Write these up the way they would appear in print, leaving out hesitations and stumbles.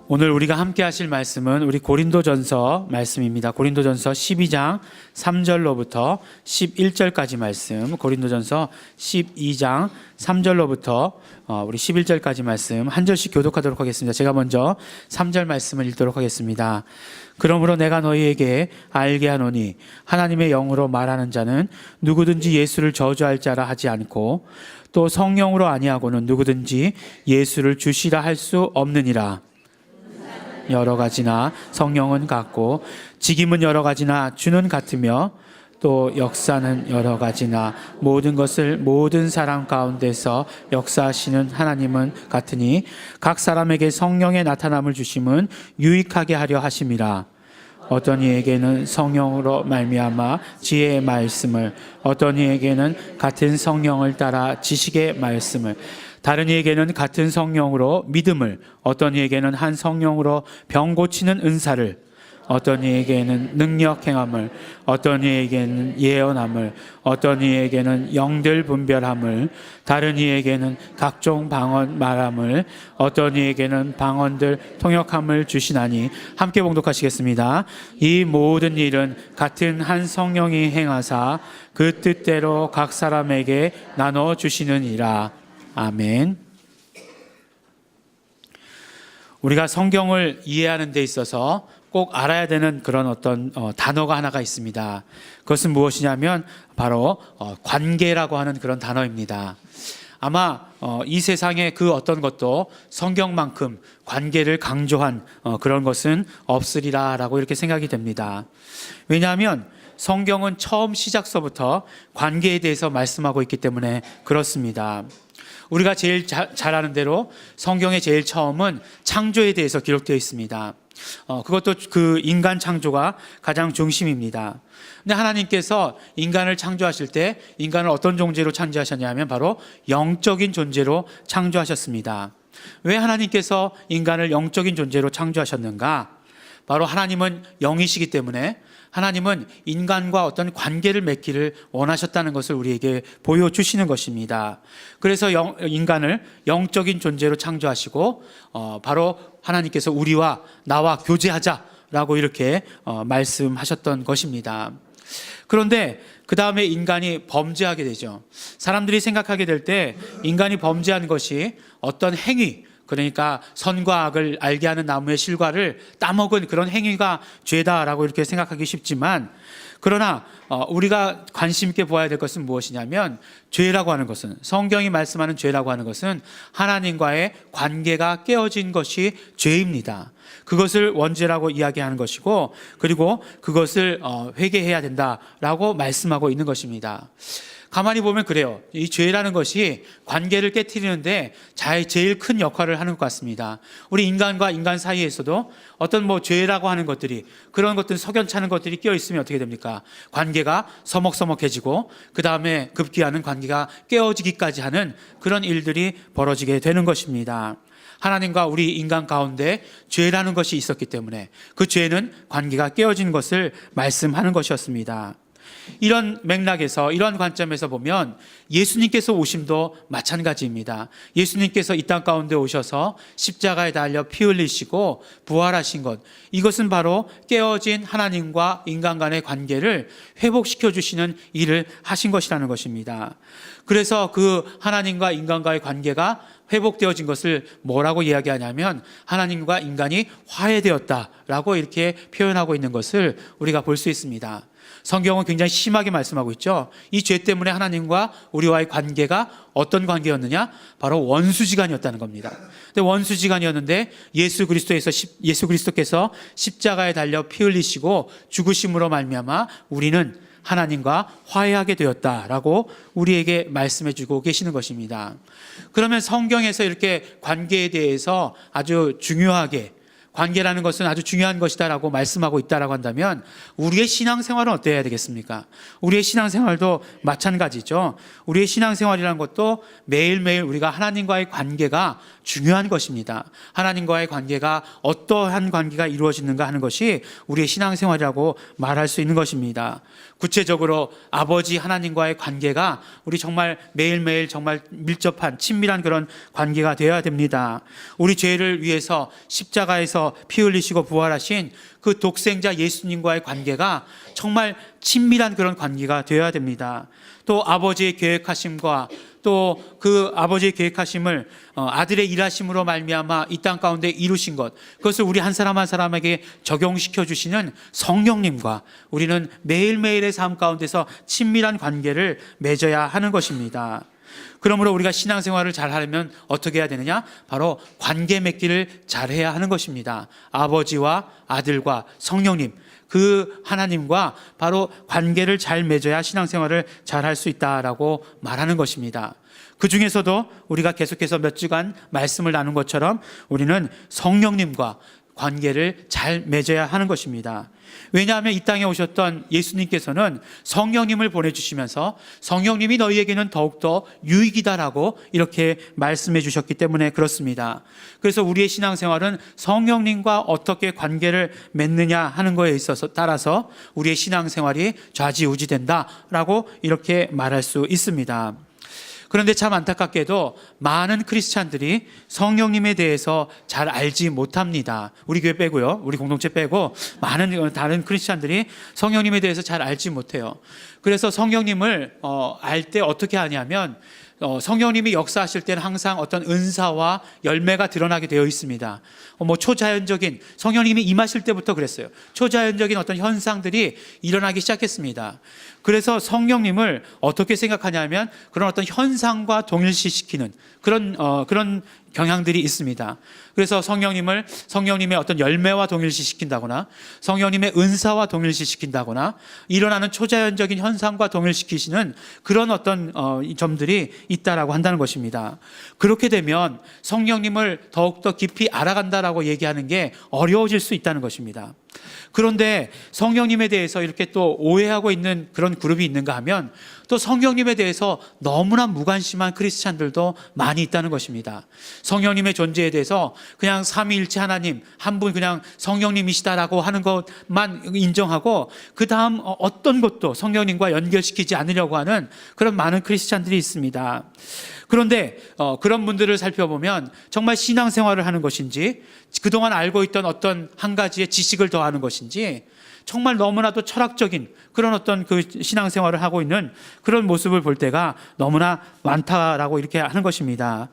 오늘 우리가 함께 하실 말씀은 우리 고린도전서 말씀입니다. 고린도전서 12장 3절로부터 11절까지 말씀, 고린도전서 12장 3절로부터 우리 11절까지 말씀 한 절씩 교독하도록 하겠습니다. 제가 먼저 3절 말씀을 읽도록 하겠습니다. 그러므로 내가 너희에게 알게 하노니 하나님의 영으로 말하는 자는 누구든지 예수를 저주할 자라 하지 않고 또 성령으로 아니하고는 누구든지 예수를 주시라 할 수 없느니라. 여러 가지나 성령은 같고 직임은 여러 가지나 주는 같으며 또 역사는 여러 가지나 모든 것을 모든 사람 가운데서 역사하시는 하나님은 같으니 각 사람에게 성령의 나타남을 주심은 유익하게 하려 하심이라. 어떤 이에게는 성령으로 말미암아 지혜의 말씀을, 어떤 이에게는 같은 성령을 따라 지식의 말씀을, 다른 이에게는 같은 성령으로 믿음을, 어떤 이에게는 한 성령으로 병 고치는 은사를, 어떤 이에게는 능력 행함을, 어떤 이에게는 예언함을, 어떤 이에게는 영들 분별함을, 다른 이에게는 각종 방언 말함을, 어떤 이에게는 방언들 통역함을 주시나니. 함께 봉독하시겠습니다. 이 모든 일은 같은 한 성령이 행하사 그 뜻대로 각 사람에게 나눠 주시느니라. 아멘. 우리가 성경을 이해하는 데 있어서 꼭 알아야 되는 그런 어떤 단어가 하나가 있습니다. 그것은 무엇이냐면 바로 관계라고 하는 그런 단어입니다. 아마 이 세상에 그 어떤 것도 성경만큼 관계를 강조한 그런 것은 없으리라라고 이렇게 생각이 됩니다. 왜냐하면 성경은 처음 시작서부터 관계에 대해서 말씀하고 있기 때문에 그렇습니다. 우리가 제일 잘 아는 대로 성경의 제일 처음은 창조에 대해서 기록되어 있습니다. 그것도 그 인간 창조가 가장 중심입니다. 근데 하나님께서 인간을 창조하실 때 인간을 어떤 존재로 창조하셨냐면 바로 영적인 존재로 창조하셨습니다. 왜 하나님께서 인간을 영적인 존재로 창조하셨는가? 바로 하나님은 영이시기 때문에 하나님은 인간과 어떤 관계를 맺기를 원하셨다는 것을 우리에게 보여주시는 것입니다. 그래서 인간을 영적인 존재로 창조하시고 바로 하나님께서 우리와 나와 교제하자라고 이렇게 말씀하셨던 것입니다. 그런데 그 다음에 인간이 범죄하게 되죠. 사람들이 생각하게 될 때 인간이 범죄한 것이 어떤 행위, 그러니까 선과 악을 알게 하는 나무의 실과를 따먹은 그런 행위가 죄다라고 이렇게 생각하기 쉽지만, 그러나 우리가 관심 있게 보아야 될 것은 무엇이냐면 죄라고 하는 것은, 성경이 말씀하는 죄라고 하는 것은 하나님과의 관계가 깨어진 것이 죄입니다. 그것을 원죄라고 이야기하는 것이고, 그리고 그것을 회개해야 된다라고 말씀하고 있는 것입니다. 가만히 보면 그래요. 이 죄라는 것이 관계를 깨트리는데 제일 큰 역할을 하는 것 같습니다. 우리 인간과 인간 사이에서도 어떤 죄라고 하는 것들이, 그런 것들 석연찮은 것들이 끼어 있으면 어떻게 됩니까? 관계가 서먹서먹해지고 그 다음에 급기야는 관계가 깨어지기까지 하는 그런 일들이 벌어지게 되는 것입니다. 하나님과 우리 인간 가운데 죄라는 것이 있었기 때문에 그 죄는 관계가 깨어진 것을 말씀하는 것이었습니다. 이런 맥락에서, 이런 관점에서 보면 예수님께서 오심도 마찬가지입니다. 예수님께서 이 땅 가운데 오셔서 십자가에 달려 피 흘리시고 부활하신 것, 이것은 바로 깨어진 하나님과 인간 간의 관계를 회복시켜 주시는 일을 하신 것이라는 것입니다. 그래서 그 하나님과 인간과의 관계가 회복되어진 것을 뭐라고 이야기하냐면 하나님과 인간이 화해되었다라고 이렇게 표현하고 있는 것을 우리가 볼 수 있습니다. 성경은 굉장히 심하게 말씀하고 있죠. 이 죄 때문에 하나님과 우리와의 관계가 어떤 관계였느냐? 바로 원수지간이었다는 겁니다. 근데 원수지간이었는데 예수 그리스도께서 십자가에 달려 피 흘리시고 죽으심으로 말미암아 우리는 하나님과 화해하게 되었다라고 우리에게 말씀해 주고 계시는 것입니다. 그러면 성경에서 이렇게 관계에 대해서 아주 중요하게, 관계라는 것은 아주 중요한 것이다라고 말씀하고 있다라고 한다면 우리의 신앙생활은 어때야 되겠습니까? 우리의 신앙생활도 마찬가지죠. 우리의 신앙생활이라는 것도 매일매일 우리가 하나님과의 관계가 중요한 것입니다. 하나님과의 관계가 어떠한 관계가 이루어지는가 하는 것이 우리의 신앙생활이라고 말할 수 있는 것입니다. 구체적으로 아버지 하나님과의 관계가 우리 정말 매일매일 정말 밀접한 친밀한 그런 관계가 되어야 됩니다. 우리 죄를 위해서 십자가에서 피 흘리시고 부활하신 그 독생자 예수님과의 관계가 정말 친밀한 그런 관계가 되어야 됩니다. 또 아버지의 계획하심과 또 그 아버지의 계획하심을 아들의 일하심으로 말미암아 이 땅 가운데 이루신 것, 그것을 우리 한 사람 한 사람에게 적용시켜 주시는 성령님과 우리는 매일매일의 삶 가운데서 친밀한 관계를 맺어야 하는 것입니다. 그러므로 우리가 신앙생활을 잘 하려면 어떻게 해야 되느냐? 바로 관계 맺기를 잘해야 하는 것입니다. 아버지와 아들과 성령님, 그 하나님과 바로 관계를 잘 맺어야 신앙생활을 잘 할 수 있다라고 말하는 것입니다. 그 중에서도 우리가 계속해서 몇 주간 말씀을 나눈 것처럼 우리는 성령님과 관계를 잘 맺어야 하는 것입니다. 왜냐하면 이 땅에 오셨던 예수님께서는 성령님을 보내주시면서 성령님이 너희에게는 더욱더 유익이다라고 이렇게 말씀해 주셨기 때문에 그렇습니다. 그래서 우리의 신앙생활은 성령님과 어떻게 관계를 맺느냐 하는 거에 있어서 따라서 우리의 신앙생활이 좌지우지된다라고 이렇게 말할 수 있습니다. 그런데 참 안타깝게도 많은 크리스찬들이 성령님에 대해서 잘 알지 못합니다. 우리 교회 빼고요. 우리 공동체 빼고 많은 다른 크리스찬들이 성령님에 대해서 잘 알지 못해요. 그래서 성령님을 알 때 어떻게 하냐면 성령님이 역사하실 때는 항상 어떤 은사와 열매가 드러나게 되어 있습니다. 초자연적인 성령님이 임하실 때부터 그랬어요. 초자연적인 어떤 현상들이 일어나기 시작했습니다. 그래서 성령님을 어떻게 생각하냐면 그런 어떤 현상과 동일시시키는 그런 경향들이 있습니다. 그래서 성령님의 어떤 열매와 동일시시킨다거나 성령님의 은사와 동일시시킨다거나 일어나는 초자연적인 현상과 동일시키시는 그런 어떤 점들이 있다라고 한다는 것입니다. 그렇게 되면 성령님을 더욱더 깊이 알아간다라고 얘기하는 게 어려워질 수 있다는 것입니다. 그런데 성령님에 대해서 이렇게 또 오해하고 있는 그런 그룹이 있는가 하면 또 성령님에 대해서 너무나 무관심한 크리스찬들도 많이 있다는 것입니다. 성령님의 존재에 대해서 그냥 삼위일체 하나님 한 분 그냥 성령님이시다라고 하는 것만 인정하고 그 다음 어떤 것도 성령님과 연결시키지 않으려고 하는 그런 많은 크리스찬들이 있습니다. 그런데 그런 분들을 살펴보면 정말 신앙생활을 하는 것인지 그동안 알고 있던 어떤 한 가지의 지식을 더하는 것인지 정말 너무나도 철학적인 그런 어떤 그 신앙생활을 하고 있는 그런 모습을 볼 때가 너무나 많다라고 이렇게 하는 것입니다.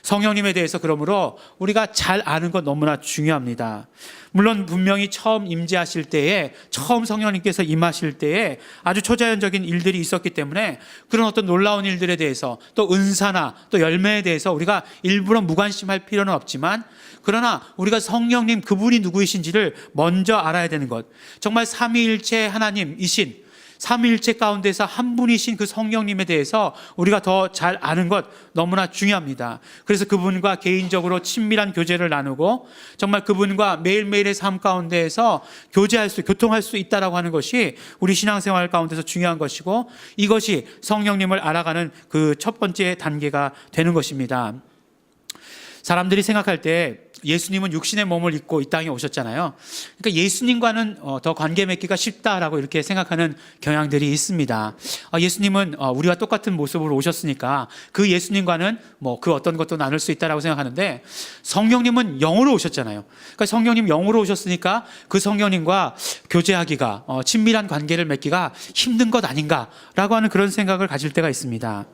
성령님에 대해서 그러므로 우리가 잘 아는 것 너무나 중요합니다. 물론 분명히 처음 임재하실 때에 처음 성령님께서 임하실 때에 아주 초자연적인 일들이 있었기 때문에 그런 어떤 놀라운 일들에 대해서 또 은사나 또 열매에 대해서 우리가 일부러 무관심할 필요는 없지만 그러나 우리가 성령님 그분이 누구이신지를 먼저 알아야 되는 것, 정말 삼위일체 하나님이신 삼위일체 가운데서 한 분이신 그 성령님에 대해서 우리가 더 잘 아는 것 너무나 중요합니다. 그래서 그분과 개인적으로 친밀한 교제를 나누고 정말 그분과 매일매일의 삶 가운데에서 교통할 수 있다라고 하는 것이 우리 신앙생활 가운데서 중요한 것이고 이것이 성령님을 알아가는 그 첫 번째 단계가 되는 것입니다. 사람들이 생각할 때 예수님은 육신의 몸을 입고 이 땅에 오셨잖아요. 그러니까 예수님과는 더 관계 맺기가 쉽다라고 이렇게 생각하는 경향들이 있습니다. 예수님은 우리와 똑같은 모습으로 오셨으니까 그 예수님과는 그 어떤 것도 나눌 수 있다라고 생각하는데 성령님은 영으로 오셨잖아요. 그러니까 성령님 영으로 오셨으니까 그 성령님과 교제하기가 친밀한 관계를 맺기가 힘든 것 아닌가라고 하는 그런 생각을 가질 때가 있습니다.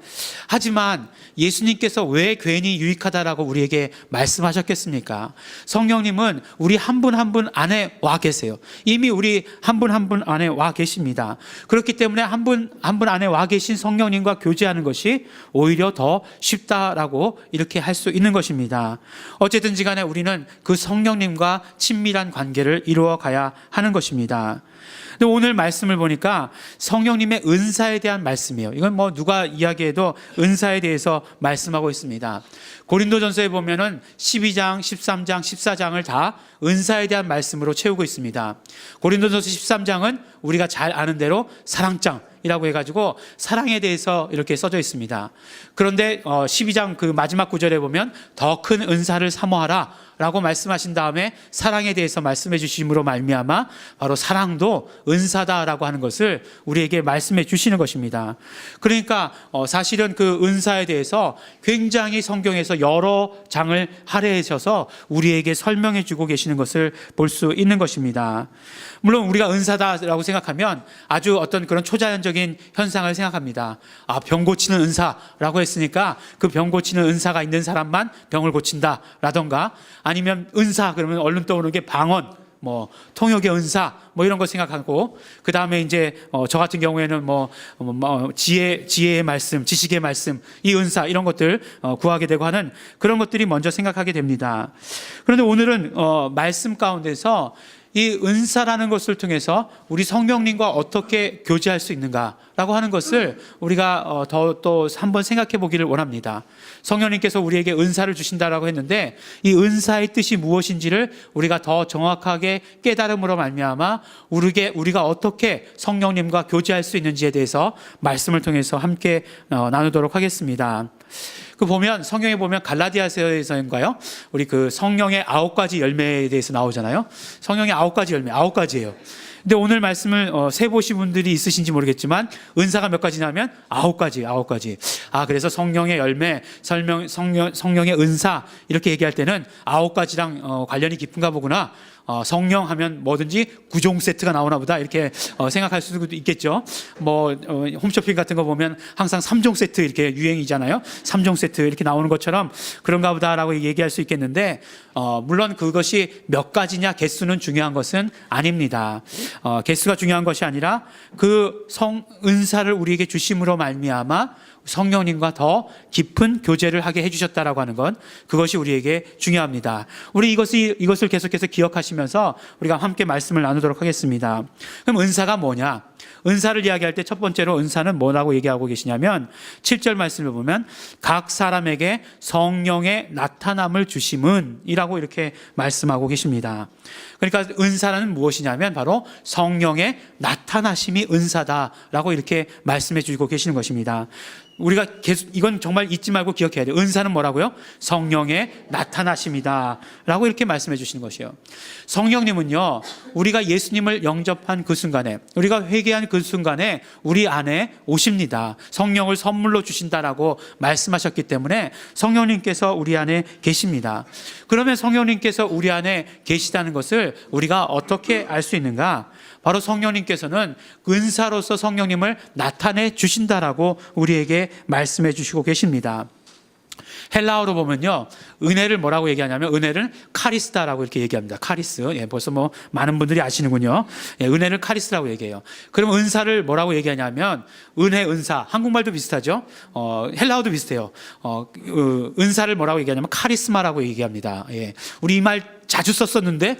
하지만 예수님께서 왜 괜히 유익하다라고 우리에게 말씀하셨겠습니까? 성령님은 우리 한 분 한 분 안에 와 계세요. 이미 우리 한 분 한 분 안에 와 계십니다. 그렇기 때문에 한 분 한 분 안에 와 계신 성령님과 교제하는 것이 오히려 더 쉽다라고 이렇게 할 수 있는 것입니다. 어쨌든지 간에 우리는 그 성령님과 친밀한 관계를 이루어 가야 하는 것입니다. 근데 오늘 말씀을 보니까 성령님의 은사에 대한 말씀이에요. 이건 누가 이야기해도 은사에 대해서 말씀하고 있습니다. 고린도전서에 보면은 12장, 13장, 14장을 다 은사에 대한 말씀으로 채우고 있습니다. 고린도전서 13장은 우리가 잘 아는 대로 사랑장이라고 해가지고 사랑에 대해서 이렇게 써져 있습니다. 그런데 12장 그 마지막 구절에 보면 더 큰 은사를 사모하라 라고 말씀하신 다음에 사랑에 대해서 말씀해 주심으로 말미암아 바로 사랑도 은사다라고 하는 것을 우리에게 말씀해 주시는 것입니다. 그러니까 사실은 그 은사에 대해서 굉장히 성경에서 여러 장을 할애하셔서 우리에게 설명해 주고 계시는 것을 볼 수 있는 것입니다. 물론 우리가 은사다라고 생각하면 아주 어떤 그런 초자연적인 현상을 생각합니다. 병 고치는 은사라고 했으니까 그 병 고치는 은사가 있는 사람만 병을 고친다라던가, 아니면 은사 그러면 얼른 떠오르는 게 방언, 통역의 은사 이런 거 생각하고, 그 다음에 이제 저 같은 경우에는 지혜의 말씀, 지식의 말씀, 이 은사 이런 것들 구하게 되고 하는 그런 것들이 먼저 생각하게 됩니다. 그런데 오늘은 말씀 가운데서 이 은사라는 것을 통해서 우리 성령님과 어떻게 교제할 수 있는가라고 하는 것을 우리가 또 한번 생각해 보기를 원합니다. 성령님께서 우리에게 은사를 주신다라고 했는데 이 은사의 뜻이 무엇인지를 우리가 더 정확하게 깨달음으로 말미암아 우리가 어떻게 성령님과 교제할 수 있는지에 대해서 말씀을 통해서 함께 나누도록 하겠습니다. 성경에 보면 갈라디아서에서인가요? 우리 그 성령의 9가지 열매에 대해서 나오잖아요. 성령의 9가지 열매, 9가지예요. 근데 오늘 말씀을 세보신 분들이 있으신지 모르겠지만 은사가 몇 가지냐면 9가지. 그래서 성령의 열매, 성령의 은사 이렇게 얘기할 때는 9가지랑 관련이 깊은가 보구나. 성령 하면 뭐든지 9종 세트가 나오나 보다 이렇게 생각할 수도 있겠죠. 홈쇼핑 같은 거 보면 항상 3종 세트 이렇게 유행이잖아요. 3종 세트 이렇게 나오는 것처럼 그런가 보다라고 얘기할 수 있겠는데, 물론 그것이 몇 가지냐 개수는 중요한 것은 아닙니다. 개수가 중요한 것이 아니라 그 은사를 우리에게 주심으로 말미암아 성령님과 더 깊은 교제를 하게 해주셨다라고 하는 건, 그것이 우리에게 중요합니다. 우리 이것을 계속해서 기억하시면서 우리가 함께 말씀을 나누도록 하겠습니다. 그럼 은사가 뭐냐? 은사를 이야기할 때 첫 번째로 은사는 뭐라고 얘기하고 계시냐면 7절 말씀을 보면 각 사람에게 성령의 나타남을 주심은 이라고 이렇게 말씀하고 계십니다. 그러니까 은사는 무엇이냐면 바로 성령의 나타나심이 은사다라고 이렇게 말씀해 주고 계시는 것입니다. 우리가 계속 이건 정말 잊지 말고 기억해야 돼요. 은사는 뭐라고요? 성령의 나타나심이다 라고 이렇게 말씀해 주시는 것이에요. 성령님은요, 우리가 예수님을 영접한 그 순간에, 우리가 회개한 그 순간에 우리 안에 오십니다. 성령을 선물로 주신다라고 말씀하셨기 때문에 성령님께서 우리 안에 계십니다. 그러면 성령님께서 우리 안에 계시다는 것을 우리가 어떻게 알 수 있는가? 바로 성령님께서는 은사로서 성령님을 나타내 주신다라고 우리에게 말씀해 주시고 계십니다. 헬라어로 보면요, 은혜를 뭐라고 얘기하냐면 은혜를 카리스다라고 이렇게 얘기합니다. 카리스. 벌써 많은 분들이 아시는군요. 은혜를 카리스라고 얘기해요. 그럼 은사를 뭐라고 얘기하냐면 은혜, 은사. 한국말도 비슷하죠. 헬라어도 비슷해요. 은사를 뭐라고 얘기하냐면 카리스마라고 얘기합니다. 우리 이 말 자주 썼었는데,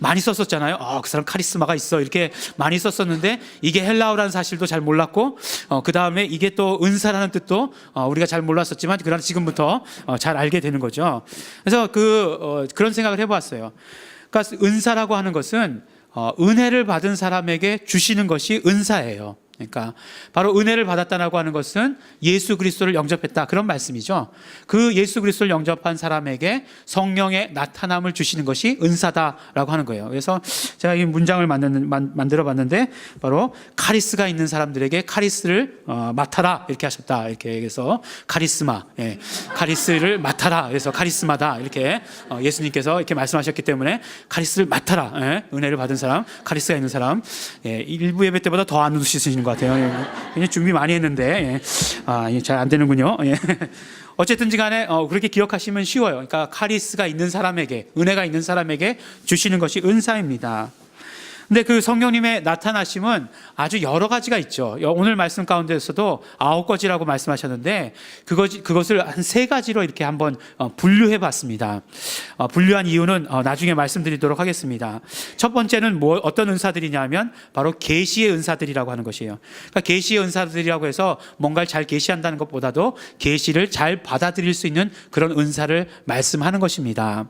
많이 썼었잖아요. 그 사람 카리스마가 있어 이렇게 많이 썼었는데, 이게 헬라어라는 사실도 잘 몰랐고, 그 다음에 이게 또 은사라는 뜻도 우리가 잘 몰랐었지만, 그러나 지금부터 잘 알게 되는 거죠. 그래서 그런 생각을 해보았어요. 그러니까 은사라고 하는 것은 은혜를 받은 사람에게 주시는 것이 은사예요. 그러니까 바로 은혜를 받았다라고 하는 것은 예수 그리스도를 영접했다, 그런 말씀이죠. 그 예수 그리스도를 영접한 사람에게 성령의 나타남을 주시는 것이 은사다라고 하는 거예요. 그래서 제가 이 문장을 만들어 봤는데, 바로 카리스가 있는 사람들에게 카리스를 맡아라 이렇게 하셨다, 이렇게 해서 카리스마, 카리스를 맡아라, 그래서 카리스마다 이렇게 예수님께서 이렇게 말씀하셨기 때문에 카리스를 맡아라, 은혜를 받은 사람, 카리스가 있는 사람. 일부 예배 때보다 더 안 웃으시는 것 같아요. 굉장히 준비 많이 했는데 잘 안 되는군요. 어쨌든지 간에 그렇게 기억하시면 쉬워요. 그러니까 카리스가 있는 사람에게, 은혜가 있는 사람에게 주시는 것이 은사입니다. 근데 그 성령님의 나타나심은 아주 여러 가지가 있죠. 오늘 말씀 가운데서도 9가지라고 말씀하셨는데 그것을 한 3가지로 이렇게 한번 분류해 봤습니다. 분류한 이유는 나중에 말씀드리도록 하겠습니다. 첫 번째는 어떤 은사들이냐면 바로 계시의 은사들이라고 하는 것이에요. 그러니까 계시의 은사들이라고 해서 뭔가를 잘 계시한다는 것보다도 계시를 잘 받아들일 수 있는 그런 은사를 말씀하는 것입니다.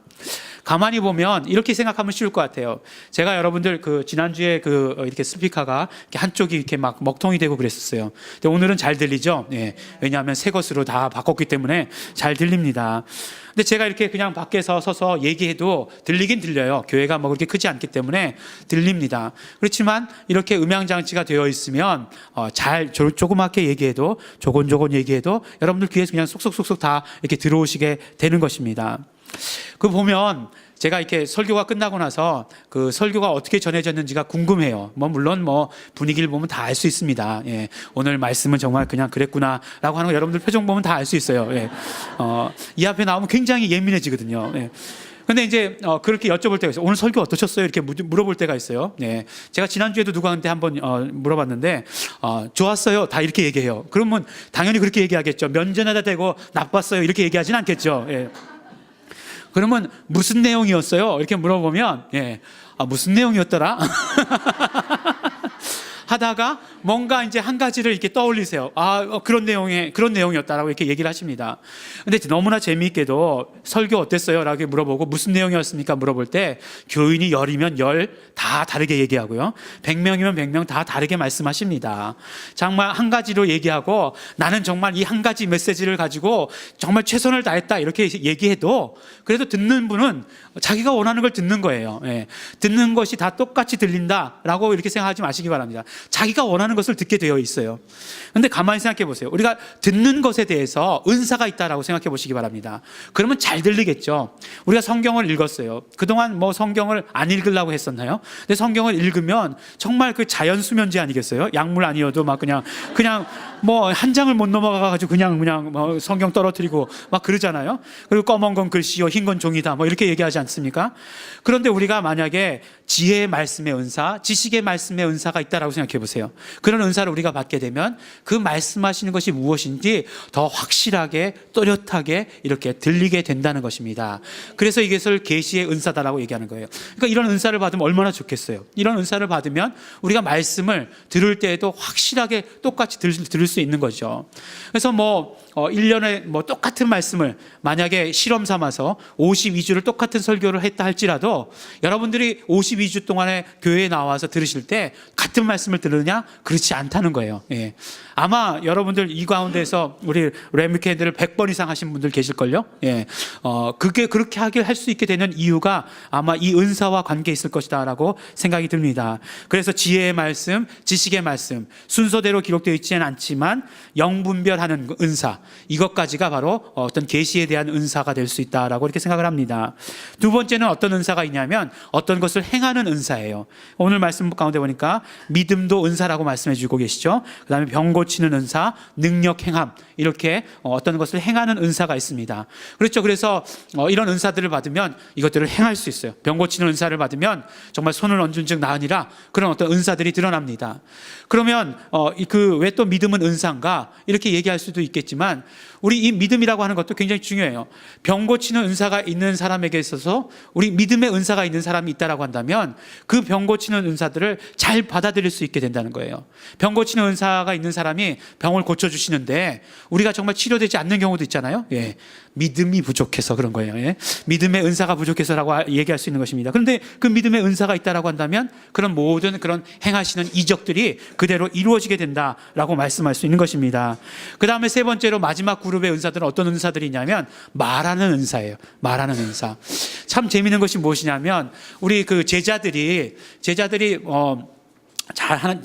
가만히 보면 이렇게 생각하면 쉬울 것 같아요. 제가 여러분들 지난주에 이렇게 스피커가 이렇게 한쪽이 이렇게 막 먹통이 되고 그랬었어요. 근데 오늘은 잘 들리죠? 예. 왜냐하면 새 것으로 다 바꿨기 때문에 잘 들립니다. 근데 제가 이렇게 그냥 밖에서 서서 얘기해도 들리긴 들려요. 교회가 뭐 그렇게 크지 않기 때문에 들립니다. 그렇지만 이렇게 음향장치가 되어 있으면 잘 조그맣게 얘기해도 조곤조곤 얘기해도 여러분들 귀에서 그냥 쏙쏙쏙쏙 다 이렇게 들어오시게 되는 것입니다. 보면 제가 이렇게 설교가 끝나고 나서 그 설교가 어떻게 전해졌는지가 궁금해요. 물론 분위기를 보면 다 알 수 있습니다. 예. 오늘 말씀은 정말 그냥 그랬구나라고 하는 거 여러분들 표정 보면 다 알 수 있어요. 예. 이 앞에 나오면 굉장히 예민해지거든요. 예. 근데 이제 그렇게 여쭤볼 때가 있어요. 오늘 설교 어떠셨어요? 이렇게 물어볼 때가 있어요. 예. 제가 지난주에도 누구한테 한번 물어봤는데 좋았어요. 다 이렇게 얘기해요. 그러면 당연히 그렇게 얘기하겠죠. 면전에다 대고 나빴어요. 이렇게 얘기하진 않겠죠. 예. 그러면 무슨 내용이었어요? 이렇게 물어보면 무슨 내용이었더라? 하다가 뭔가 이제 한 가지를 이렇게 떠올리세요. 그런 내용이었다라고 이렇게 얘기를 하십니다. 근데 너무나 재미있게도 설교 어땠어요? 라고 물어보고 무슨 내용이었습니까? 물어볼 때 교인이 10이면 10 다 다르게 얘기하고요. 100명이면 100명 다 다르게 말씀하십니다. 정말 한 가지로 얘기하고 나는 정말 이 한 가지 메시지를 가지고 정말 최선을 다했다 이렇게 얘기해도 그래도 듣는 분은 자기가 원하는 걸 듣는 거예요. 예. 듣는 것이 다 똑같이 들린다라고 이렇게 생각하지 마시기 바랍니다. 자기가 원하는 것을 듣게 되어 있어요. 그런데 가만히 생각해 보세요. 우리가 듣는 것에 대해서 은사가 있다라고 생각해 보시기 바랍니다. 그러면 잘 들리겠죠. 우리가 성경을 읽었어요. 그동안 성경을 안 읽으려고 했었나요? 근데 성경을 읽으면 정말 그 자연 수면제 아니겠어요? 약물 아니어도 막 그냥 한 장을 못 넘어가가지고 그냥 성경 떨어뜨리고 막 그러잖아요. 그리고 검은 건 글씨요, 흰 건 종이다 이렇게 얘기하지 않습니까? 그런데 우리가 만약에 지혜의 말씀의 은사, 지식의 말씀의 은사가 있다라고 생각해 보세요. 그런 은사를 우리가 받게 되면 그 말씀하시는 것이 무엇인지 더 확실하게 또렷하게 이렇게 들리게 된다는 것입니다. 그래서 이것을 계시의 은사다라고 얘기하는 거예요. 그러니까 이런 은사를 받으면 얼마나 좋겠어요. 이런 은사를 받으면 우리가 말씀을 들을 때에도 확실하게 똑같이 들을 수 있는 거죠. 그래서 1년에 똑같은 말씀을 만약에 실험 삼아서 52주를 똑같은 설교를 했다 할지라도 여러분들이 52주 동안에 교회에 나와서 들으실 때 같은 말씀을 들으냐? 그렇지 않다는 거예요. 예. 아마 여러분들 이 가운데서 우리 레미캔들을 100번 이상 하신 분들 계실걸요? 예. 그게 그렇게 할 수 있게 되는 이유가 아마 이 은사와 관계 있을 것이다 라고 생각이 듭니다. 그래서 지혜의 말씀, 지식의 말씀, 순서대로 기록되어 있지는 않지만 영분별하는 은사, 이것까지가 바로 어떤 계시에 대한 은사가 될 수 있다라고 이렇게 생각을 합니다. 두 번째는 어떤 은사가 있냐면 어떤 것을 행하는 은사예요. 오늘 말씀 가운데 보니까 믿음도 은사라고 말씀해 주고 계시죠. 그 다음에 병 고치는 은사, 능력 행함, 이렇게 어떤 것을 행하는 은사가 있습니다. 그렇죠. 그래서 이런 은사들을 받으면 이것들을 행할 수 있어요. 병 고치는 은사를 받으면 정말 손을 얹은 즉 나으니라, 그런 어떤 은사들이 드러납니다. 그러면 왜 또 믿음은 은사인가 이렇게 얘기할 수도 있겠지만 우리 이 믿음이라고 하는 것도 굉장히 중요해요. 병 고치는 은사가 있는 사람에게 있어서 우리 믿음의 은사가 있는 사람이 있다라고 한다면 그 병 고치는 은사들을 잘 받아들일 수 있게 된다는 거예요. 병 고치는 은사가 있는 사람이 병을 고쳐주시는데 우리가 정말 치료되지 않는 경우도 있잖아요. 예. 믿음이 부족해서 그런 거예요. 예. 믿음의 은사가 부족해서라고 얘기할 수 있는 것입니다. 그런데 그 믿음의 은사가 있다라고 한다면 그런 모든 그런 행하시는 이적들이 그대로 이루어지게 된다라고 말씀할 수 있는 것입니다. 그 다음에 세 번째로 마지막 그룹의 은사들은 어떤 은사들이냐면 말하는 은사예요. 말하는 은사. 참 재미있는 것이 무엇이냐면 우리 그 제자들이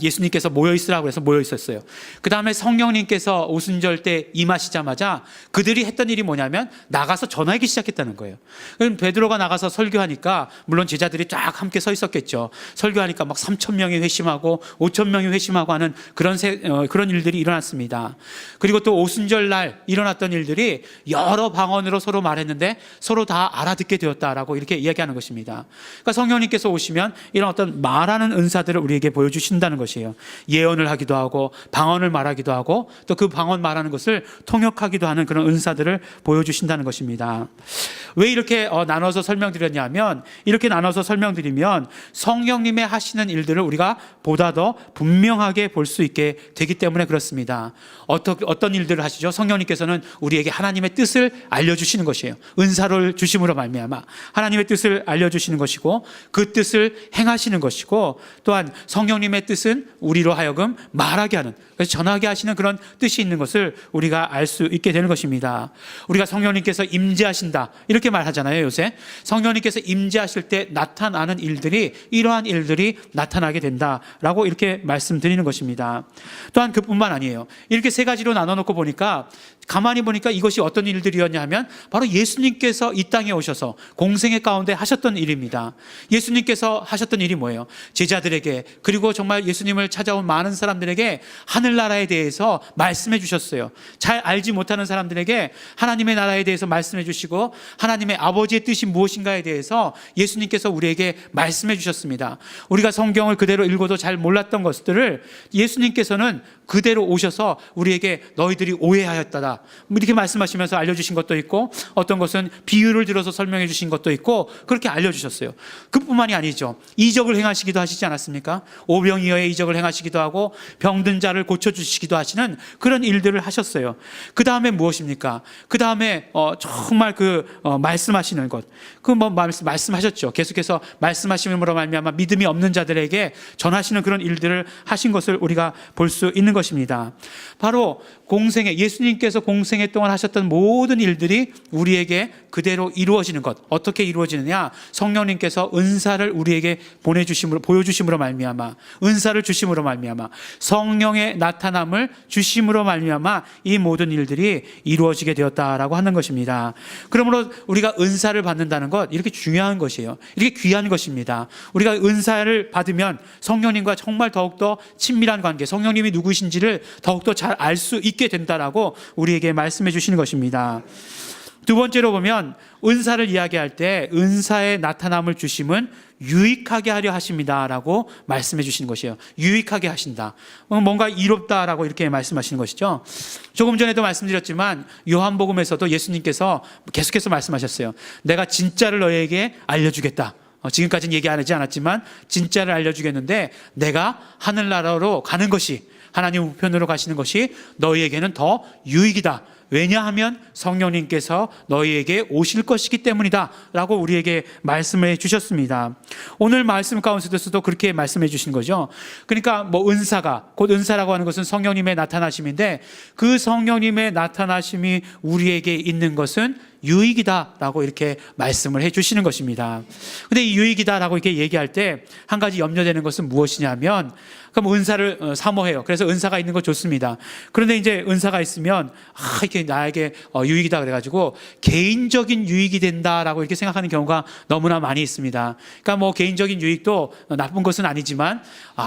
예수님께서 모여 있으라고 해서 모여 있었어요. 그 다음에 성령님께서 오순절 때 임하시자마자 그들이 했던 일이 뭐냐면 나가서 전하기 시작했다는 거예요. 그럼 베드로가 나가서 설교하니까 물론 제자들이 쫙 함께 서 있었겠죠. 설교하니까 막 3,000명이 회심하고 5,000명이 회심하고 하는 그런 일들이 일어났습니다. 그리고 또 오순절 날 일어났던 일들이 여러 방언으로 서로 말했는데 서로 다 알아듣게 되었다라고 이렇게 이야기하는 것입니다. 그러니까 성령님께서 오시면 이런 어떤 말하는 은사들을 우리에게 보여주신다는 것이에요. 예언을 하기도 하고 방언을 말하기도 하고 또 그 방언 말하는 것을 통역하기도 하는 그런 은사들을 보여주신다는 것입니다. 왜 이렇게 나눠서 설명드렸냐면, 이렇게 나눠서 설명드리면 성령님의 하시는 일들을 우리가 보다 더 분명하게 볼 수 있게 되기 때문에 그렇습니다. 어떤 일들을 하시죠? 성령님께서는 우리에게 하나님의 뜻을 알려주시는 것이에요. 은사를 주심으로 말미암아 하나님의 뜻을 알려주시는 것이고 그 뜻을 행하시는 것이고, 또한 성령님의 뜻은 우리로 하여금 말하게 하는, 그래서 전하게 하시는 그런 뜻이 있는 것을 우리가 알 수 있게 되는 것입니다. 우리가 성령님께서 임재하신다 이렇게 말하잖아요. 요새 성령님께서 임재하실 때 나타나는 일들이, 이러한 일들이 나타나게 된다라고 이렇게 말씀드리는 것입니다. 또한 그뿐만 아니에요. 이렇게 세 가지로 나눠놓고 보니까, 가만히 보니까 이것이 어떤 일들이었냐 하면 바로 예수님께서 이 땅에 오셔서 공생애 가운데 하셨던 일입니다. 예수님께서 하셨던 일이 뭐예요? 제자들에게, 그리고 정말 예수님을 찾아온 많은 사람들에게 하늘나라에 대해서 말씀해 주셨어요. 잘 알지 못하는 사람들에게 하나님의 나라에 대해서 말씀해 주시고 하나님의 아버지의 뜻이 무엇인가에 대해서 예수님께서 우리에게 말씀해 주셨습니다. 우리가 성경을 그대로 읽어도 잘 몰랐던 것들을 예수님께서는 그대로 오셔서 우리에게 너희들이 오해하였다 이렇게 말씀하시면서 알려주신 것도 있고, 어떤 것은 비유를 들어서 설명해 주신 것도 있고, 그렇게 알려주셨어요. 그뿐만이 아니죠. 이적을 행하시기도 하시지 않았습니까? 오병이어의 이적을 행하시기도 하고 병든 자를 고쳐주시기도 하시는 그런 일들을 하셨어요. 그 다음에 무엇입니까? 그 다음에 정말 말씀하시는 것, 말씀하셨죠. 계속해서 말씀하심으로 말미암아 믿음이 없는 자들에게 전하시는 그런 일들을 하신 것을 우리가 볼 수 있는 것입니다. 바로 공생애, 예수님께서 공생애 동안 하셨던 모든 일들이 우리에게 그대로 이루어지는 것. 어떻게 이루어지느냐? 성령님께서 은사를 우리에게 보여주심으로 말미암아, 은사를 주심으로 말미암아, 성령의 나타남을 주심으로 말미암아 이 모든 일들이 이루어지게 되었다라고 하는 것입니다. 그러므로 우리가 은사를 받는다는 것, 이렇게 중요한 것이에요. 이렇게 귀한 것입니다. 우리가 은사를 받으면 성령님과 정말 더욱더 친밀한 관계, 성령님이 누구신지를 더욱더 잘 알 수 있게 된다라고 우리에게 말씀해 주시는 것입니다. 두 번째로 보면, 은사를 이야기할 때 은사의 나타남을 주심은 유익하게 하려 하십니다라고 말씀해 주시는 것이에요. 유익하게 하신다, 뭔가 이롭다라고 이렇게 말씀하시는 것이죠. 조금 전에도 말씀드렸지만 요한복음에서도 예수님께서 계속해서 말씀하셨어요. 내가 진짜를 너희에게 알려주겠다. 지금까지는 얘기 안 하지 않았지만 진짜를 알려주겠는데, 내가 하늘나라로 가는 것이, 하나님 우편으로 가시는 것이 너희에게는 더 유익이다. 왜냐하면 성령님께서 너희에게 오실 것이기 때문이다 라고 우리에게 말씀해 주셨습니다. 오늘 말씀 가운데서도 그렇게 말씀해 주신 거죠. 그러니까 은사가, 곧 은사라고 하는 것은 성령님의 나타나심인데, 그 성령님의 나타나심이 우리에게 있는 것은 유익이다라고 이렇게 말씀을 해주시는 것입니다. 근데 이 유익이다라고 이렇게 얘기할 때 한 가지 염려되는 것은 무엇이냐면, 그럼 은사를 사모해요. 그래서 은사가 있는 거 좋습니다. 그런데 이제 은사가 있으면 이게 나에게 유익이다 그래가지고 개인적인 유익이 된다라고 이렇게 생각하는 경우가 너무나 많이 있습니다. 그러니까 개인적인 유익도 나쁜 것은 아니지만,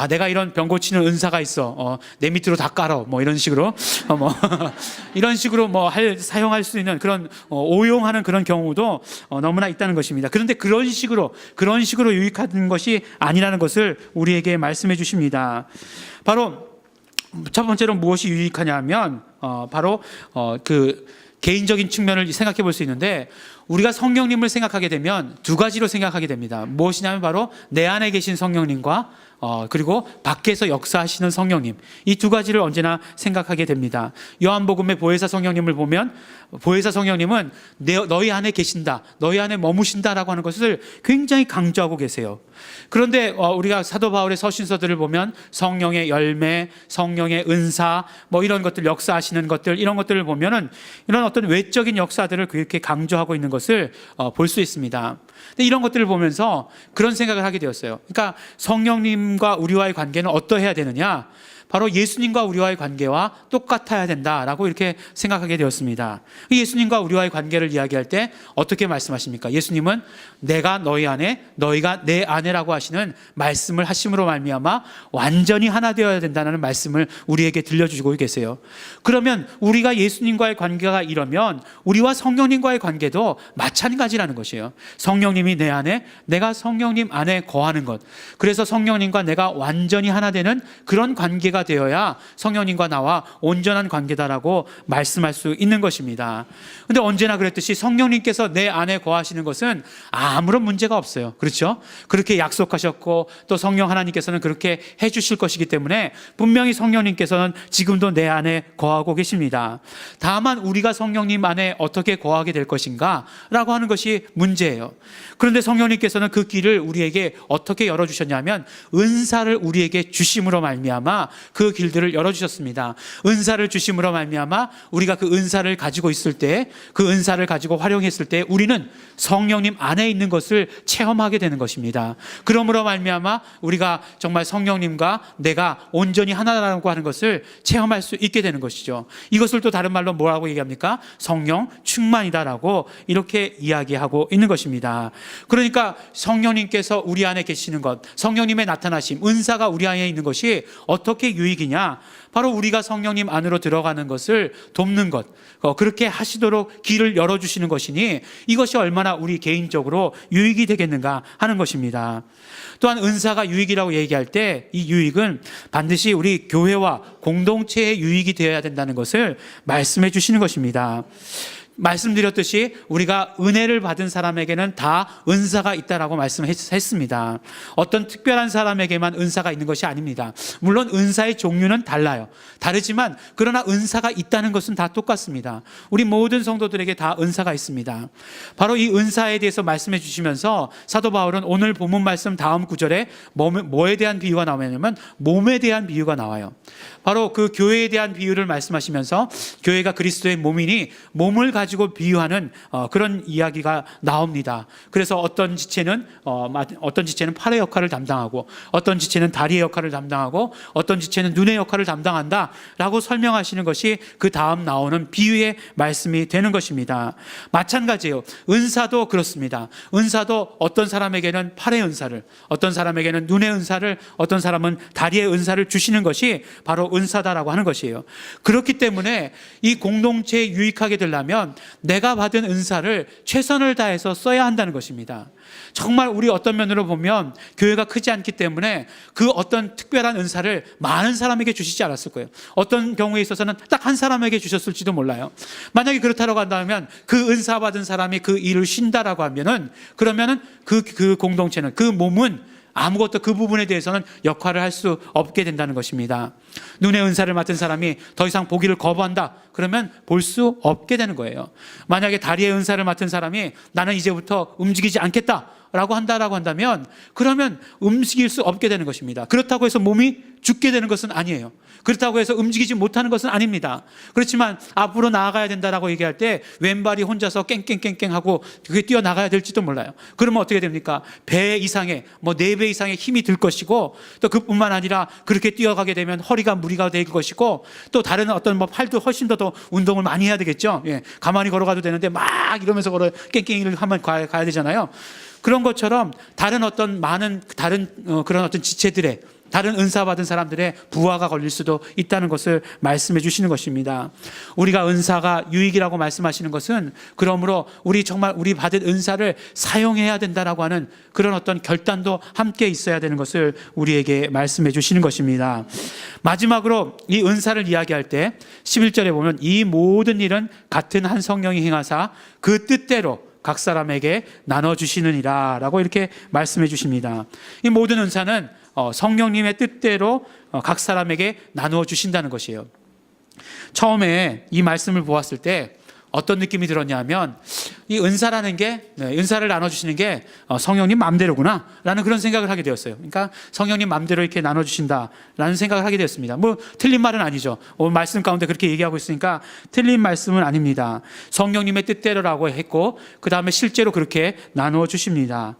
내가 이런 병 고치는 은사가 있어, 내 밑으로 다 깔어, 이런 식으로 이런 식으로 사용할 수 있는 그런 오용하는 그런 경우도 너무나 있다는 것입니다. 그런데 그런 식으로 유익하는 것이 아니라는 것을 우리에게 말씀해 주십니다. 바로 첫 번째로 무엇이 유익하냐면, 바로 개인적인 측면을 생각해 볼 수 있는데, 우리가 성령님을 생각하게 되면 두 가지로 생각하게 됩니다. 무엇이냐면 바로 내 안에 계신 성령님과 그리고 밖에서 역사하시는 성령님, 이 두 가지를 언제나 생각하게 됩니다. 요한복음의 보혜사 성령님을 보면, 보혜사 성령님은 너희 안에 계신다, 너희 안에 머무신다라고 하는 것을 굉장히 강조하고 계세요. 그런데 우리가 사도 바울의 서신서들을 보면 성령의 열매, 성령의 은사, 이런 것들, 역사하시는 것들, 이런 것들을 보면은 이런 어떤 외적인 역사들을 그렇게 강조하고 있는 것을 볼 수 있습니다. 근데 이런 것들을 보면서 그런 생각을 하게 되었어요. 그러니까 성령님과 우리와의 관계는 어떠해야 되느냐? 바로 예수님과 우리와의 관계와 똑같아야 된다라고 이렇게 생각하게 되었습니다. 예수님과 우리와의 관계를 이야기할 때 어떻게 말씀하십니까? 예수님은 내가 너희 안에 너희가 내 안에라고 하시는 말씀을 하심으로 말미암아 완전히 하나 되어야 된다는 말씀을 우리에게 들려주시고 계세요. 그러면 우리가 예수님과의 관계가 이러면 우리와 성령님과의 관계도 마찬가지라는 것이에요. 성령님이 내 안에, 내가 성령님 안에 거하는 것. 그래서 성령님과 내가 완전히 하나 되는 그런 관계가 되어야 성령님과 나와 온전한 관계다라고 말씀할 수 있는 것입니다. 그런데 언제나 그랬듯이 성령님께서 내 안에 거하시는 것은 아무런 문제가 없어요. 그렇죠? 그렇게 약속하셨고 또 성령 하나님께서는 그렇게 해주실 것이기 때문에 분명히 성령님께서는 지금도 내 안에 거하고 계십니다. 다만 우리가 성령님 안에 어떻게 거하게 될 것인가 라고 하는 것이 문제예요. 그런데 성령님께서는 그 길을 우리에게 어떻게 열어주셨냐면 은사를 우리에게 주심으로 말미암아 그 길들을 열어주셨습니다. 은사를 주심으로 말미암아 우리가 그 은사를 가지고 있을 때, 그 은사를 가지고 활용했을 때 우리는 성령님 안에 있는 것을 체험하게 되는 것입니다. 그러므로 말미암아 우리가 정말 성령님과 내가 온전히 하나라고 하는 것을 체험할 수 있게 되는 것이죠. 이것을 또 다른 말로 뭐라고 얘기합니까? 성령 충만이다라고 이렇게 이야기하고 있는 것입니다. 그러니까 성령님께서 우리 안에 계시는 것, 성령님의 나타나심, 은사가 우리 안에 있는 것이 어떻게 유익이냐? 바로 우리가 성령님 안으로 들어가는 것을 돕는 것, 그렇게 하시도록 길을 열어주시는 것이니 이것이 얼마나 우리 개인적으로 유익이 되겠는가 하는 것입니다. 또한 은사가 유익이라고 얘기할 때 이 유익은 반드시 우리 교회와 공동체의 유익이 되어야 된다는 것을 말씀해 주시는 것입니다. 말씀드렸듯이 우리가 은혜를 받은 사람에게는 다 은사가 있다라고 말씀했습니다. 어떤 특별한 사람에게만 은사가 있는 것이 아닙니다. 물론 은사의 종류는 달라요. 다르지만 그러나 은사가 있다는 것은 다 똑같습니다. 우리 모든 성도들에게 다 은사가 있습니다. 바로 이 은사에 대해서 말씀해 주시면서 사도 바울은 오늘 본문 말씀 다음 구절에 뭐에 대한 비유가 나오냐면 몸에 대한 비유가 나와요. 바로 그 교회에 대한 비유를 말씀하시면서 교회가 그리스도의 몸이니 몸을 가지고 비유하는 그런 이야기가 나옵니다. 그래서 어떤 지체는 팔의 역할을 담당하고 어떤 지체는 다리의 역할을 담당하고 어떤 지체는 눈의 역할을 담당한다라고 설명하시는 것이 그 다음 나오는 비유의 말씀이 되는 것입니다. 마찬가지예요. 은사도 그렇습니다. 은사도 어떤 사람에게는 팔의 은사를, 어떤 사람에게는 눈의 은사를, 어떤 사람은 다리의 은사를 주시는 것이 바로 은사다라고 하는 것이에요. 그렇기 때문에 이 공동체에 유익하게 되려면 내가 받은 은사를 최선을 다해서 써야 한다는 것입니다. 정말 우리 어떤 면으로 보면 교회가 크지 않기 때문에 그 어떤 특별한 은사를 많은 사람에게 주시지 않았을 거예요. 어떤 경우에 있어서는 딱 한 사람에게 주셨을지도 몰라요. 만약에 그렇다고 한다면 그 은사 받은 사람이 그 일을 쉰다라고 하면은 그러면은 그 공동체는, 그 몸은 아무것도 그 부분에 대해서는 역할을 할 수 없게 된다는 것입니다. 눈의 은사를 맡은 사람이 더 이상 보기를 거부한다. 그러면 볼 수 없게 되는 거예요. 만약에 다리의 은사를 맡은 사람이 나는 이제부터 움직이지 않겠다 라고 한다면 그러면 움직일 수 없게 되는 것입니다. 그렇다고 해서 몸이 죽게 되는 것은 아니에요. 그렇다고 해서 움직이지 못하는 것은 아닙니다. 그렇지만 앞으로 나아가야 된다라고 얘기할 때 왼발이 혼자서 깽깽깽깽 하고 그게 뛰어나가야 될지도 몰라요. 그러면 어떻게 됩니까? 배 이상의 4배 이상의 힘이 들 것이고 또 그뿐만 아니라 그렇게 뛰어가게 되면 허리가 무리가 될 것이고 또 다른 어떤 팔도 훨씬 더 운동을 많이 해야 되겠죠. 예, 가만히 걸어가도 되는데 막 이러면서 깽깽이를 하면 가야 되잖아요. 그런 것처럼 다른 어떤 많은 다른 그런 어떤 지체들의 다른 은사 받은 사람들의 부하가 걸릴 수도 있다는 것을 말씀해 주시는 것입니다. 우리가 은사가 유익이라고 말씀하시는 것은 그러므로 정말 우리 받은 은사를 사용해야 된다라고 하는 그런 어떤 결단도 함께 있어야 되는 것을 우리에게 말씀해 주시는 것입니다. 마지막으로 이 은사를 이야기할 때 11절에 보면 이 모든 일은 같은 한 성령이 행하사 그 뜻대로 각 사람에게 나눠주시느니라 라고 이렇게 말씀해 주십니다. 이 모든 은사는 성령님의 뜻대로 각 사람에게 나누어 주신다는 것이에요. 처음에 이 말씀을 보았을 때 어떤 느낌이 들었냐면 이 은사라는 게 은사를 나눠주시는 게 성령님 마음대로구나 라는 그런 생각을 하게 되었어요. 그러니까 성령님 마음대로 이렇게 나눠주신다라는 생각을 하게 되었습니다. 뭐 틀린 말은 아니죠. 오늘 말씀 가운데 그렇게 얘기하고 있으니까 틀린 말씀은 아닙니다. 성령님의 뜻대로라고 했고 그 다음에 실제로 그렇게 나눠주십니다.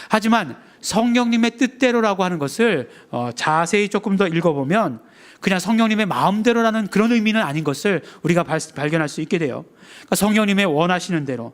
하지만 성령님의 뜻대로라고 하는 것을 자세히 조금 더 읽어보면 그냥 성령님의 마음대로라는 그런 의미는 아닌 것을 우리가 발견할 수 있게 돼요. 그러니까 성령님의 원하시는 대로,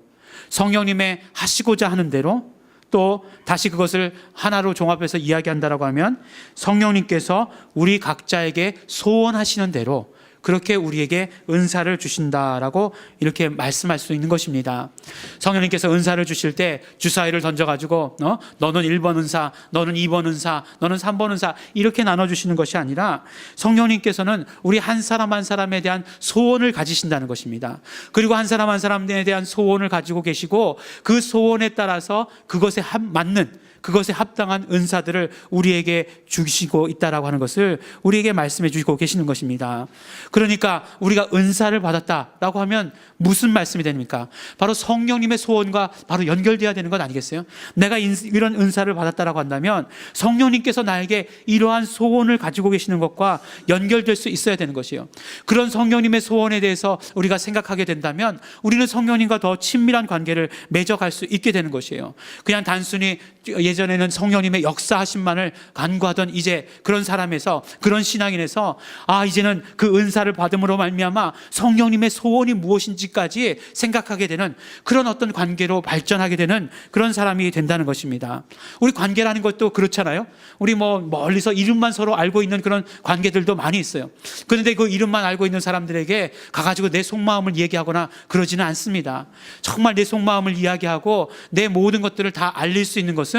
성령님의 하시고자 하는 대로, 또 다시 그것을 하나로 종합해서 이야기한다라고 하면 성령님께서 우리 각자에게 소원하시는 대로 그렇게 우리에게 은사를 주신다라고 이렇게 말씀할 수 있는 것입니다. 성령님께서 은사를 주실 때 주사위를 던져가지고 너는 1번 은사, 너는 2번 은사, 너는 3번 은사 이렇게 나눠주시는 것이 아니라 성령님께서는 우리 한 사람 한 사람에 대한 소원을 가지신다는 것입니다. 그리고 한 사람 한 사람에 대한 소원을 가지고 계시고 그 소원에 따라서 그것에 맞는 그것에 합당한 은사들을 우리에게 주시고 있다라고 하는 것을 우리에게 말씀해 주시고 계시는 것입니다. 그러니까 우리가 은사를 받았다라고 하면 무슨 말씀이 됩니까? 바로 성령님의 소원과 바로 연결되어야 되는 것 아니겠어요? 내가 이런 은사를 받았다라고 한다면 성령님께서 나에게 이러한 소원을 가지고 계시는 것과 연결될 수 있어야 되는 것이에요. 그런 성령님의 소원에 대해서 우리가 생각하게 된다면 우리는 성령님과 더 친밀한 관계를 맺어갈 수 있게 되는 것이에요. 그냥 단순히 예전에는 성령님의 역사하심만을 간구하던 이제 그런 사람에서, 그런 신앙인에서 이제는 그 은사를 받음으로 말미암아 성령님의 소원이 무엇인지까지 생각하게 되는 그런 어떤 관계로 발전하게 되는 그런 사람이 된다는 것입니다. 우리 관계라는 것도 그렇잖아요. 우리 뭐 멀리서 이름만 서로 알고 있는 그런 관계들도 많이 있어요. 그런데 그 이름만 알고 있는 사람들에게 가가지고 내 속마음을 얘기하거나 그러지는 않습니다. 정말 내 속마음을 이야기하고 내 모든 것들을 다 알릴 수 있는 것은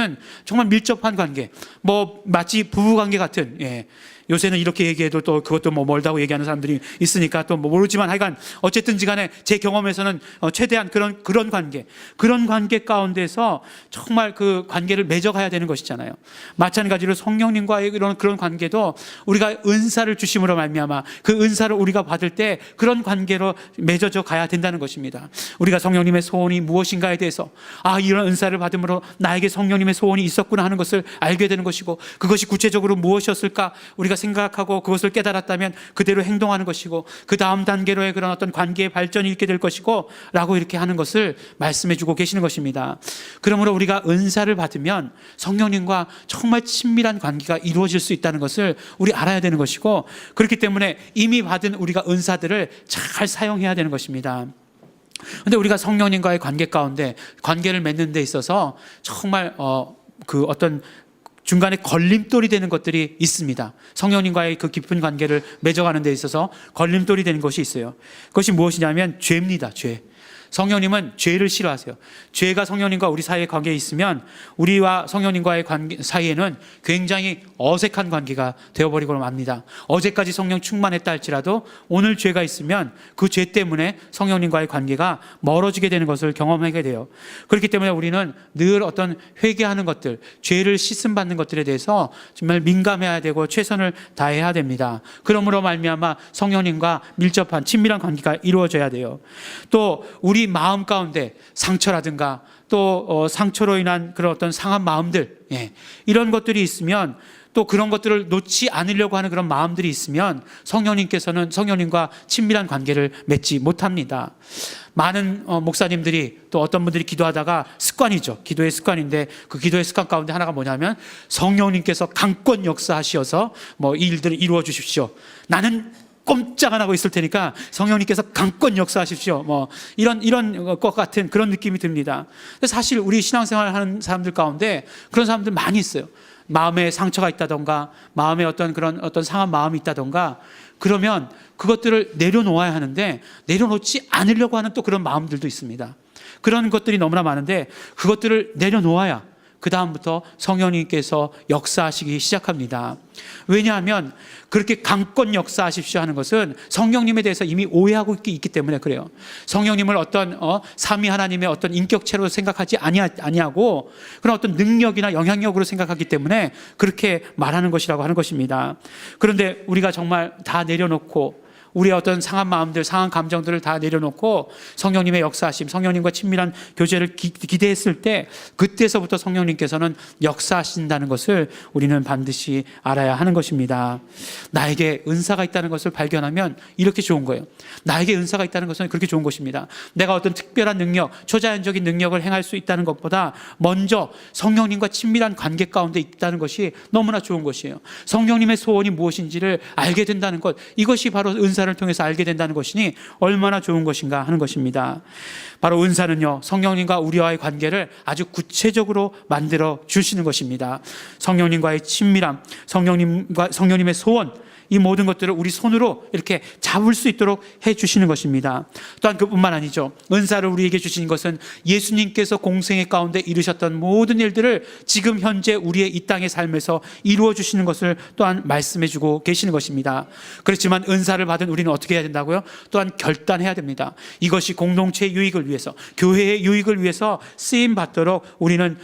정말 밀접한 관계, 뭐 마치 부부 관계 같은, 요새는 이렇게 얘기해도 또 그것도 뭐 멀다고 얘기하는 사람들이 있으니까 또 뭐 모르지만 하여간 어쨌든지 간에 제 경험에서는 최대한 그런 관계 가운데서 정말 그 관계를 맺어가야 되는 것이잖아요. 마찬가지로 성령님과의 그런 관계도 우리가 은사를 주심으로 말미암아 그 은사를 우리가 받을 때 그런 관계로 맺어져 가야 된다는 것입니다. 우리가 성령님의 소원이 무엇인가에 대해서 이런 은사를 받음으로 나에게 성령님의 소원이 있었구나 하는 것을 알게 되는 것이고 그것이 구체적으로 무엇이었을까 우리가 생각하고 그것을 깨달았다면 그대로 행동하는 것이고 그 다음 단계로의 그런 어떤 관계의 발전이 있게 될 것이고 라고 이렇게 하는 것을 말씀해 주고 계시는 것입니다. 그러므로 우리가 은사를 받으면 성령님과 정말 친밀한 관계가 이루어질 수 있다는 것을 우리 알아야 되는 것이고 그렇기 때문에 이미 받은 우리가 은사들을 잘 사용해야 되는 것입니다. 그런데 우리가 성령님과의 관계 가운데 관계를 맺는 데 있어서 정말 그 어떤 중간에 걸림돌이 되는 것들이 있습니다. 성령님과의 그 깊은 관계를 맺어가는 데 있어서 걸림돌이 되는 것이 있어요. 그것이 무엇이냐면 죄입니다. 죄. 성령님은 죄를 싫어하세요. 죄가 성령님과 우리 사이에 관계에 있으면 우리와 성령님과의 관계 사이에는 굉장히 어색한 관계가 되어버리고 맙니다. 어제까지 성령 충만했다 할지라도 오늘 죄가 있으면 그 죄 때문에 성령님과의 관계가 멀어지게 되는 것을 경험하게 돼요. 그렇기 때문에 우리는 늘 어떤 회개하는 것들, 죄를 씻음받는 것들에 대해서 정말 민감해야 되고 최선을 다해야 됩니다. 그러므로 말미암아 성령님과 밀접한 친밀한 관계가 이루어져야 돼요. 또 우리 마음 가운데 상처라든가 또 상처로 인한 그런 어떤 상한 마음들, 이런 것들이 있으면 또 그런 것들을 놓지 않으려고 하는 그런 마음들이 있으면 성령님께서는 성령님과 친밀한 관계를 맺지 못합니다. 많은 목사님들이 또 어떤 분들이 기도하다가 습관이죠. 기도의 습관인데 그 기도의 습관 가운데 하나가 뭐냐면 성령님께서 강권 역사하시어서 뭐 이 일들을 이루어 주십시오. 나는 꼼짝 안 하고 있을 테니까 성령님께서 강권 역사하십시오. 뭐 이런 것 같은 그런 느낌이 듭니다. 사실 우리 신앙생활 하는 사람들 가운데 그런 사람들 많이 있어요. 마음에 상처가 있다던가 마음에 어떤 그런 어떤 상한 마음이 있다던가 그러면 그것들을 내려놓아야 하는데 내려놓지 않으려고 하는 또 그런 마음들도 있습니다. 그런 것들이 너무나 많은데 그것들을 내려놓아야 그 다음부터 성령님께서 역사하시기 시작합니다. 왜냐하면 그렇게 강권 역사하십시오 하는 것은 성령님에 대해서 이미 오해하고 있기 때문에 그래요. 성령님을 어떤 삼위 하나님의 어떤 인격체로 생각하지 아니하고 그런 어떤 능력이나 영향력으로 생각하기 때문에 그렇게 말하는 것이라고 하는 것입니다. 그런데 우리가 정말 다 내려놓고 우리의 어떤 상한 마음들, 상한 감정들을 다 내려놓고 성령님의 역사하심, 성령님과 친밀한 교제를 기대했을 때 그때서부터 성령님께서는 역사하신다는 것을 우리는 반드시 알아야 하는 것입니다. 나에게 은사가 있다는 것을 발견하면 이렇게 좋은 거예요. 나에게 은사가 있다는 것은 그렇게 좋은 것입니다. 내가 어떤 특별한 능력, 초자연적인 능력을 행할 수 있다는 것보다 먼저 성령님과 친밀한 관계 가운데 있다는 것이 너무나 좋은 것이에요. 성령님의 소원이 무엇인지를 알게 된다는 것, 이것이 바로 은사를 통해서 알게 된다는 것이니 얼마나 좋은 것인가 하는 것입니다. 바로 은사는요, 성령님과 우리와의 관계를 아주 구체적으로 만들어 주시는 것입니다. 성령님과의 친밀함, 성령님의 소원, 이 모든 것들을 우리 손으로 이렇게 잡을 수 있도록 해주시는 것입니다. 또한 그뿐만 아니죠. 은사를 우리에게 주신 것은 예수님께서 공생애 가운데 이루셨던 모든 일들을 지금 현재 우리의 이 땅의 삶에서 이루어 주시는 것을 또한 말씀해 주고 계시는 것입니다. 그렇지만 은사를 받은 우리는 어떻게 해야 된다고요? 또한 결단해야 됩니다. 이것이 공동체의 유익을 위해서, 교회의 유익을 위해서 쓰임 받도록 우리는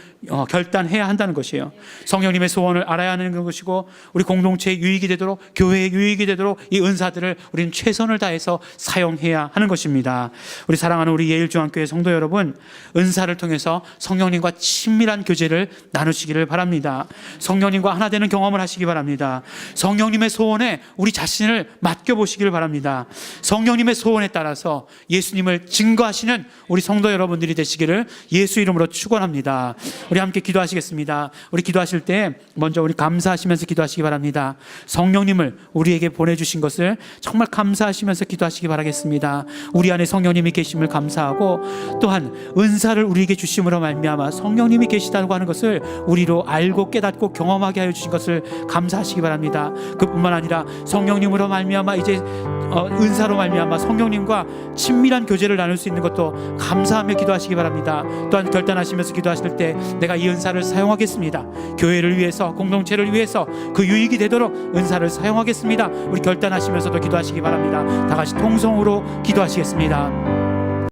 결단해야 한다는 것이에요. 성령님의 소원을 알아야 하는 것이고, 우리 공동체의 유익이 되도록, 교회의 유익이 되도록 이 은사들을 우리는 최선을 다해서 사용해야 하는 것입니다. 우리 사랑하는 우리 예일중앙교회 성도 여러분, 은사를 통해서 성령님과 친밀한 교제를 나누시기를 바랍니다. 성령님과 하나 되는 경험을 하시기 바랍니다. 성령님의 소원에 우리 자신을 맡겨보시기를 바랍니다. 성령님의 소원에 따라서 예수님을 증거하시는 우리 성도 여러분들이 되시기를 예수 이름으로 축원합니다. 우리 함께 기도하시겠습니다. 우리 기도하실 때 먼저 우리 감사하시면서 기도하시기 바랍니다. 성령님을 우리에게 보내주신 것을 정말 감사하시면서 기도하시기 바라겠습니다. 우리 안에 성령님이 계심을 감사하고, 또한 은사를 우리에게 주심으로 말미암아 성령님이 계시다고 하는 것을 우리로 알고 깨닫고 경험하게 하여 주신 것을 감사하시기 바랍니다. 그뿐만 아니라 성령님으로 말미암아 이제 은사로 말미암아 성령님과 친밀한 교제를 나눌 수 있는 것도 감사하며 기도하시기 바랍니다. 또한 결단하시면서 기도하실 때 내가 이 은사를 사용하겠습니다. 교회를 위해서, 공동체를 위해서 그 유익이 되도록 은사를 사용하겠습니다. 우리 결단하시면서도 기도하시기 바랍니다. 다 같이 통성으로 기도하시겠습니다.